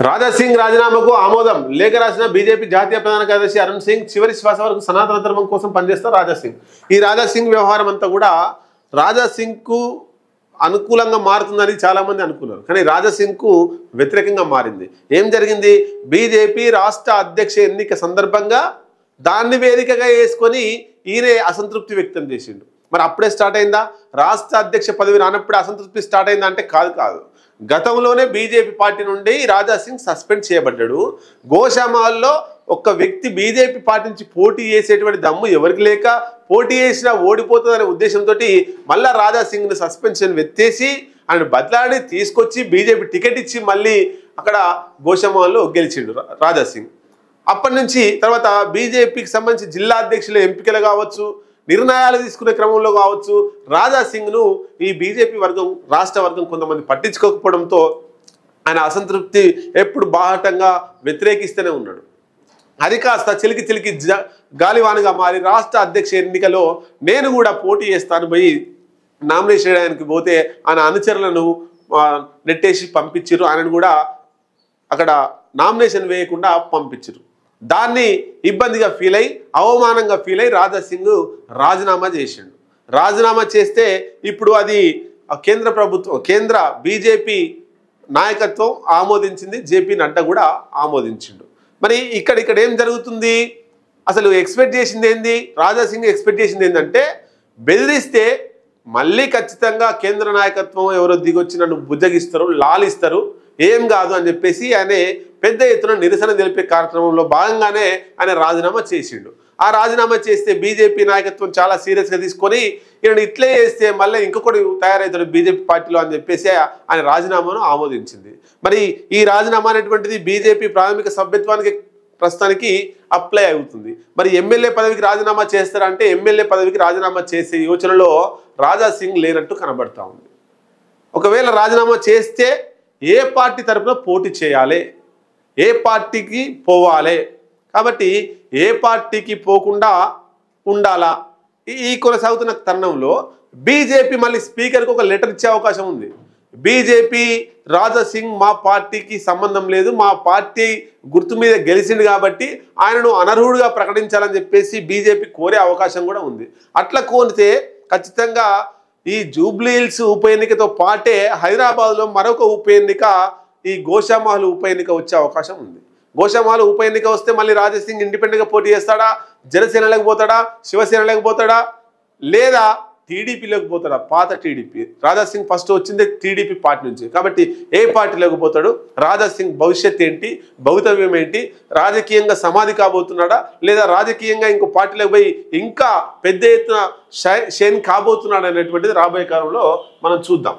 రాజా సింగ్ రాజీనామాకు ఆమోదం లేఖ రాసిన బీజేపీ జాతీయ ప్రధాన కార్యదర్శి అరుణ్ సింగ్ చివరి శ్వాస వరకు సనాతన ధర్మం కోసం పనిచేస్తారు రాజా సింగ్. ఈ రాజా సింగ్ వ్యవహారం అంతా కూడా రాజా సింగ్కు అనుకూలంగా మారుతుందని చాలా మంది అనుకున్నారు. కానీ రాజా సింగ్కు వ్యతిరేకంగా మారింది. ఏం జరిగింది? బీజేపీ రాష్ట్ర అధ్యక్ష ఎన్నిక సందర్భంగా దాన్ని వేదికగా వేసుకొని ఈయనే అసంతృప్తి వ్యక్తం చేసిండు. మరి అప్పుడే స్టార్ట్ అయిందా? రాష్ట్ర అధ్యక్ష పదవి రానప్పుడే అసంతృప్తి స్టార్ట్ అయిందా అంటే కాదు. గతంలోనే బీజేపీ పార్టీ నుండి రాజా సింగ్ సస్పెండ్ చేయబడ్డాడు. గోషామాల్లో ఒక వ్యక్తి బీజేపీ పార్టీ నుంచి పోటీ చేసేటువంటి దమ్ము ఎవరికి లేక పోటీ చేసినా ఓడిపోతుందనే ఉద్దేశంతో మళ్ళా రాజా సింగ్ని సస్పెన్షన్ ఎత్తేసి ఆయన బదలాడి తీసుకొచ్చి బీజేపీ టికెట్ ఇచ్చి మళ్ళీ అక్కడ గోషామాల్లో గెలిచిండు రాజా సింగ్. అప్పటి నుంచి తర్వాత బీజేపీకి సంబంధించి జిల్లా అధ్యక్షుల ఎంపికలు కావచ్చు, నిర్ణయాలు తీసుకునే క్రమంలో కావచ్చు, రాజా సింగ్ను ఈ బీజేపీ వర్గం రాష్ట్ర వర్గం కొంతమంది పట్టించుకోకపోవడంతో ఆయన అసంతృప్తి ఎప్పుడు బాహటంగా వ్యతిరేకిస్తూనే ఉన్నాడు. అది కాస్త చిలికి గాలివానగా మారి రాష్ట్ర అధ్యక్ష ఎన్నికలో నేను కూడా పోటీ చేస్తాను పోయి నామినేషన్ చేయడానికి పోతే ఆయన అనుచరులను నెట్టేసి పంపించారు. ఆయనను కూడా అక్కడ నామినేషన్ వేయకుండా పంపించారు. దాన్ని ఇబ్బందిగా ఫీల్ అయ్యి అవమానంగా ఫీల్ అయ్యి రాజా సింగ్ రాజీనామా చేసిండు. రాజీనామా చేస్తే ఇప్పుడు అది కేంద్ర బీజేపీ నాయకత్వం ఆమోదించింది, జేపీ నడ్డా కూడా ఆమోదించిండు. మరి ఇక్కడ ఏం జరుగుతుంది? అసలు ఎక్స్పెక్ట్ చేసింది ఏంది? రాజా సింగ్ ఎక్స్పెక్ట్ చేసింది ఏంటంటే బెదిరిస్తే మళ్ళీ ఖచ్చితంగా కేంద్ర నాయకత్వం ఎవరో దిగొచ్చి నన్ను బుజ్జగిస్తారు, లాలిస్తారు, ఏం కాదు అని చెప్పేసి ఆయన పెద్ద ఎత్తున నిరసన తెలిపే కార్యక్రమంలో భాగంగానే ఆయన రాజీనామా చేసిండు. ఆ రాజీనామా చేస్తే బీజేపీ నాయకత్వం చాలా సీరియస్గా తీసుకొని ఈయన ఇట్లే చేస్తే మళ్ళీ ఇంకొకటి తయారవుతాడు బీజేపీ పార్టీలో అని చెప్పేసి ఆయన రాజీనామాను ఆమోదించింది. మరి ఈ రాజీనామా అనేటువంటిది బీజేపీ ప్రాథమిక సభ్యత్వానికి ప్రస్తుతానికి అప్లై అవుతుంది. మరి ఎమ్మెల్యే పదవికి రాజీనామా చేస్తారంటే ఎమ్మెల్యే పదవికి రాజీనామా చేసే యోచనలో రాజా సింగ్ లేనట్టు కనబడతా ఉంది. ఒకవేళ రాజీనామా చేస్తే ఏ పార్టీ తరఫున పోటీ చేయాలి, ఏ పార్టీకి పోవాలి, కాబట్టి ఏ పార్టీకి పోకుండా ఉండాలా? ఈ కొనసాగుతున్న తరుణంలో బీజేపీ మళ్ళీ స్పీకర్కి ఒక లెటర్ ఇచ్చే అవకాశం ఉంది. బీజేపీ రాజా సింగ్ మా పార్టీకి సంబంధం లేదు, మా పార్టీ గుర్తు మీద గెలిచిండు కాబట్టి ఆయనను అనర్హుడుగా ప్రకటించాలని చెప్పేసి బీజేపీ కోరే అవకాశం కూడా ఉంది. అట్లా కోరితే ఖచ్చితంగా ఈ జూబ్లీహిల్స్ ఉప ఎన్నికతో పాటే హైదరాబాద్లో మరొక ఉప ఎన్నిక, ఈ గోషామహల్ ఉప ఎన్నిక వచ్చే అవకాశం ఉంది. గోషామహల్ ఉప ఎన్నిక వస్తే మళ్ళీ రాజా సింగ్ ఇండిపెండెంట్గా పోటీ చేస్తాడా, జనసేనలోకి పోతాడా, శివసేనలోకి పోతాడా, లేదా టీడీపీలోకి పోతాడా? పాత టీడీపీ. రాజా సింగ్ ఫస్ట్ వచ్చిందే టీడీపీ పార్టీ నుంచి, కాబట్టి ఏ పార్టీలోకి పోతాడు? రాజా సింగ్ భవిష్యత్ ఏంటి, భవితవ్యం ఏంటి? రాజకీయంగా సమాధి కాబోతున్నాడా, లేదా రాజకీయంగా ఇంకో పార్టీలోకి పోయి ఇంకా పెద్ద ఎత్తున షైన్ కాబోతున్నాడు అనేటువంటిది రాబోయే కాలంలో మనం చూద్దాం.